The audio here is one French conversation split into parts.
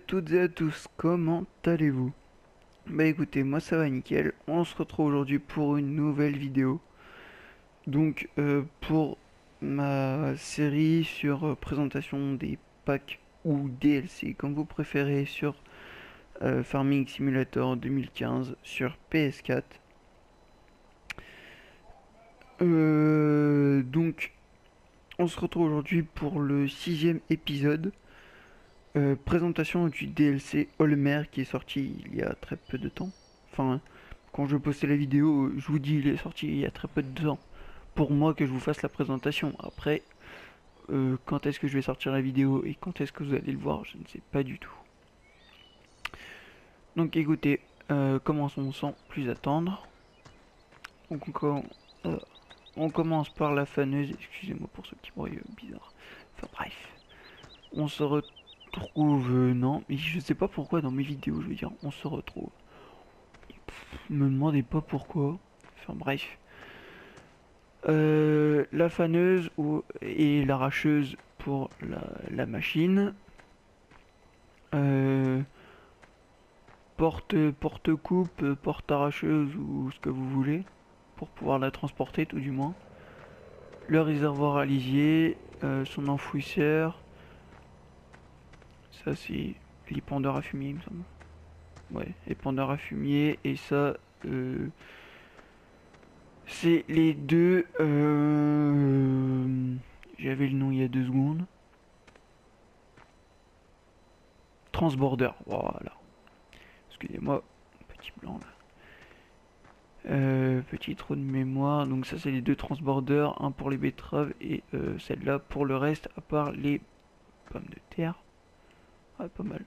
toutes et à tous, comment allez-vous? Bah écoutez, moi ça va nickel, on se retrouve aujourd'hui pour une nouvelle vidéo. Donc pour ma série sur présentation des packs ou DLC, comme vous préférez, sur Farming Simulator 2015 sur PS4. Donc on se retrouve aujourd'hui pour le 6e épisode. Présentation du DLC Olmer qui est sorti il y a très peu de temps. Enfin, quand je postais la vidéo, je vous dis il est sorti il y a très peu de temps. Pour moi que je vous fasse la présentation. Après, quand est-ce que je vais sortir la vidéo et quand est-ce que vous allez le voir, je ne sais pas du tout. Donc écoutez, commençons sans plus attendre. Donc on commence par la faneuse, excusez-moi pour ce petit bruit bizarre. Enfin bref, on se retrouve, non, mais je sais pas pourquoi dans mes vidéos je veux dire on se retrouve. Me demandez pas pourquoi. Enfin bref. La faneuse et l'arracheuse pour la machine. Euh, porte-coupe, porte-arracheuse ou ce que vous voulez. Pour pouvoir la transporter tout du moins. Le réservoir à lisier. Son enfouisseur. Ça c'est l'épandeur à fumier il me semble. Ouais, épandeur à fumier. Et ça... c'est les deux... J'avais le nom il y a 2 secondes. Transborder, voilà. Excusez-moi, petit blanc là. Petit trou de mémoire. Donc ça c'est les deux transborders. Un pour les betteraves et celle-là pour le reste, à part les pommes de terre. Ah, pas mal.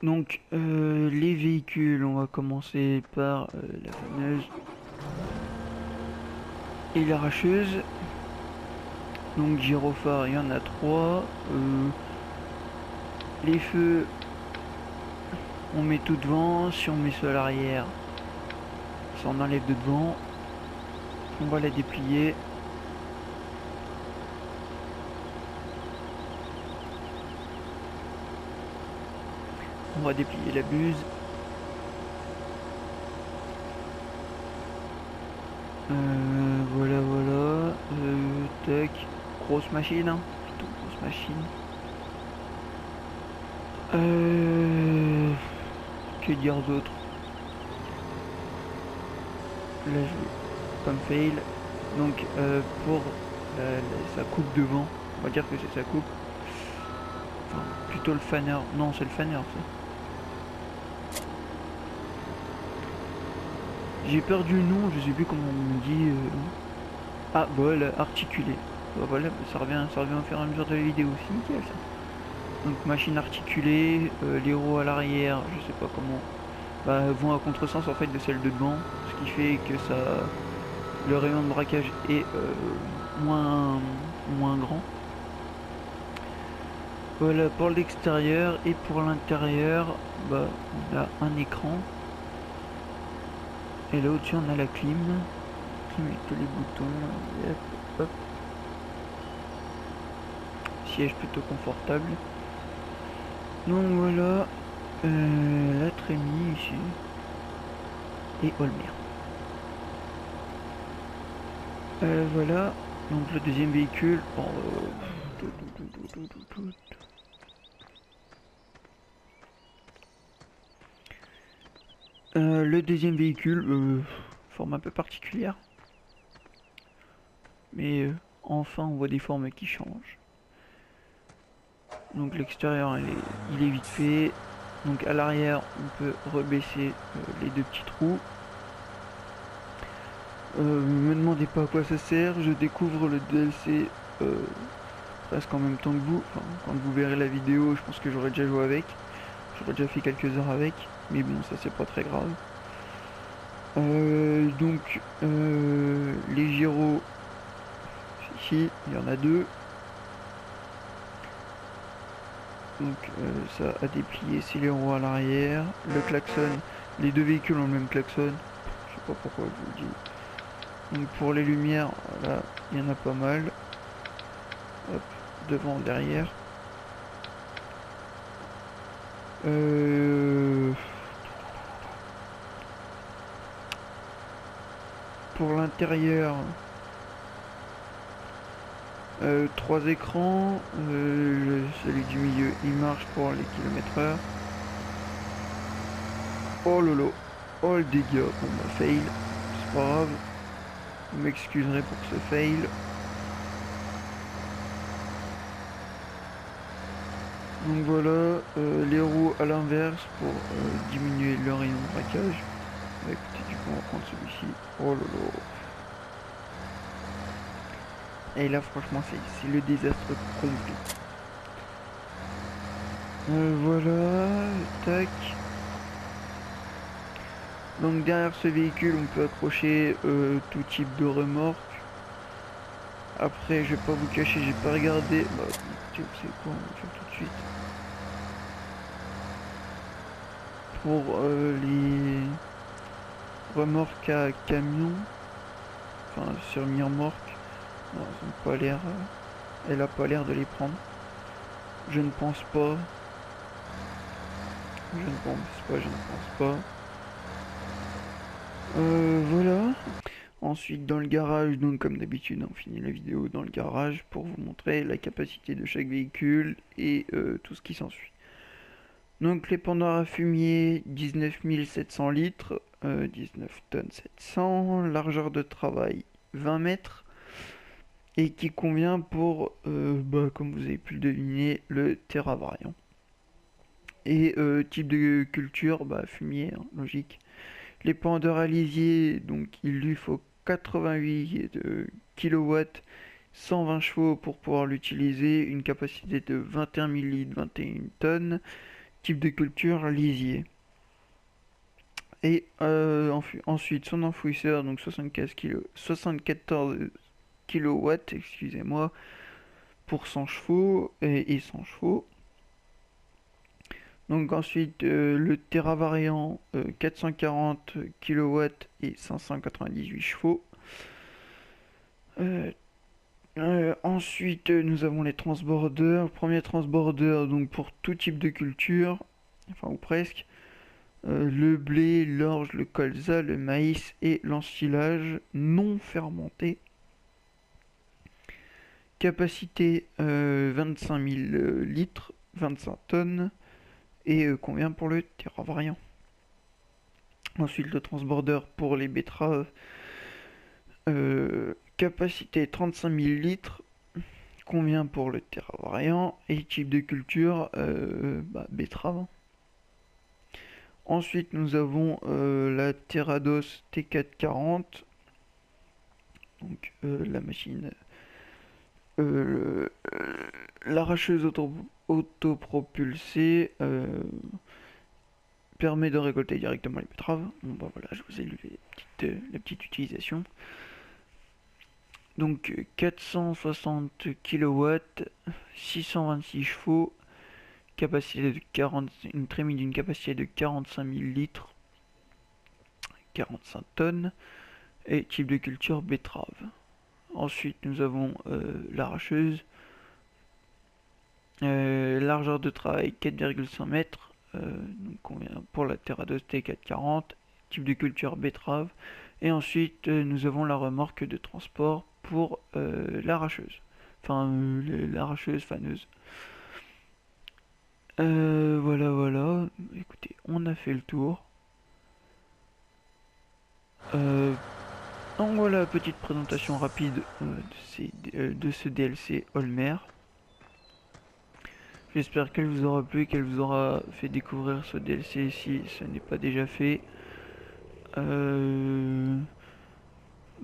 Donc les véhicules, on va commencer par la fameuse et l'arracheuse. Donc gyrophare, il y en a 3. Les feux, on met tout devant. Si on met ça à l'arrière, ça en enlève de devant. On va la déplier. On va déplier la buse. Voilà, voilà. Tac. Grosse machine, hein. Plutôt grosse machine. Que dire d'autre? Là, je vais pas me fail. Donc, pour sa coupe devant, on va dire que c'est sa coupe. Enfin, plutôt le fanner. Non, c'est le fanner, ça. J'ai perdu le nom, je sais plus comment on dit. Ah, voilà, articulé. Bah, voilà, ça revient au fur et à mesure de la vidéo, c'est nickel ça. Donc machine articulée, les roues à l'arrière, je sais pas comment, bah, vont à contresens en fait de celle de devant, ce qui fait que ça, le rayon de braquage est moins grand. Voilà pour l'extérieur, et pour l'intérieur, bah, on a un écran. Et là au-dessus on a la clim avec tous les boutons. Hop, hop. Siège plutôt confortable. Donc voilà, la trémie ici. Et Olmer. Voilà, donc le deuxième véhicule. Bon, le deuxième véhicule, forme un peu particulière. Mais enfin on voit des formes qui changent. Donc l'extérieur il est vite fait. Donc à l'arrière on peut rebaisser les deux petits trous. Me demandez pas à quoi ça sert, je découvre le DLC presque en même temps que vous. Enfin, quand vous verrez la vidéo, je pense que j'aurais déjà joué avec. J'aurais déjà fait quelques heures avec, mais bon, ça c'est pas très grave. Donc les gyros, ici, il y en a 2. Donc ça a déplié, c'est les roues à l'arrière. Le klaxon, les deux véhicules ont le même klaxon. Je sais pas pourquoi je vous le dis. Donc pour les lumières, là, il y en a pas mal. Hop, devant, derrière. Euh, pour l'intérieur, 3 écrans. Celui du milieu, il marche pour les km/h. Oh lolo, oh le dégât. Bon bah fail, c'est pas grave. Vous m'excuserez pour ce fail. Donc voilà, les roues à l'inverse pour diminuer le rayon de braquage. Bah écoutez, du coup on va prendre celui-ci. Oh lolo. Et là franchement c'est le désastre complet. Voilà, tac. Donc derrière ce véhicule on peut accrocher tout type de remorque. Après je vais pas vous cacher, j'ai pas regardé. Bah écoutez, c'est quoi, on va faire tout de suite. Pour les remorques à camion, enfin semi-remorque, non, elles ont pas l'air, elle a pas l'air de les prendre. Je ne pense pas. Je ne pense pas. Voilà. Ensuite dans le garage, donc comme d'habitude on finit la vidéo dans le garage pour vous montrer la capacité de chaque véhicule et tout ce qui s'ensuit. Donc l'épandeur à fumier 19 700 litres, 19 tonnes 700, largeur de travail 20 mètres et qui convient pour, comme vous avez pu le deviner, le terra variant. Et type de culture, fumier, hein, logique. L'épandeur à lisier, donc il lui faut 88 kW, 120 chevaux pour pouvoir l'utiliser, une capacité de 21 000 litres, 21 tonnes, type de culture lisier. Et ensuite son enfouisseur, donc 74 kW, excusez-moi, pour 100 chevaux et 100 chevaux. Donc ensuite le Terra variant 440 kW et 598 chevaux. Ensuite nous avons les transbordeurs. Premier transborder donc pour tout type de culture, enfin ou presque. Le blé, l'orge, le colza, le maïs et l'ensilage non fermenté. Capacité 25 000 litres, 25 tonnes. Et combien pour le terra variant. Ensuite le transborder pour les betteraves. Capacité 35 000 litres. Combien pour le terra variant. Et type de culture, betterave. Ensuite nous avons la Terrados T440. Donc la machine, l'arracheuse autopropulsée permet de récolter directement les betteraves. Bon bah voilà, je vous ai lu la petite utilisation. Donc 460 kW, 626 chevaux, capacité de 40, une trémie d'une capacité de 45 000 litres, 45 tonnes, et type de culture betterave. Ensuite nous avons l'arracheuse, largeur de travail 4,5 mètres, pour la Terrados T440, type de culture betterave. Et ensuite nous avons la remorque de transport pour l'arracheuse, enfin l'arracheuse faneuse. Voilà, écoutez, on a fait le tour. Donc voilà, petite présentation rapide de ce DLC Olmer. J'espère qu'elle vous aura plu, qu'elle vous aura fait découvrir ce DLC si ce n'est pas déjà fait.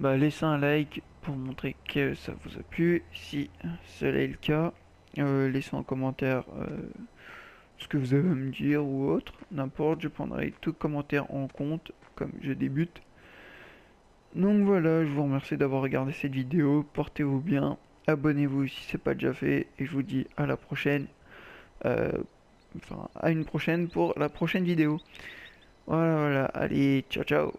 Laissez un like pour montrer que ça vous a plu. Si cela est le cas, laissez en commentaire ce que vous avez à me dire ou autre. N'importe, je prendrai tout commentaire en compte comme je débute. Donc voilà, je vous remercie d'avoir regardé cette vidéo. Portez-vous bien, abonnez-vous si c'est pas déjà fait. Et je vous dis à la prochaine. À une prochaine pour la prochaine vidéo. Voilà, allez, ciao ciao.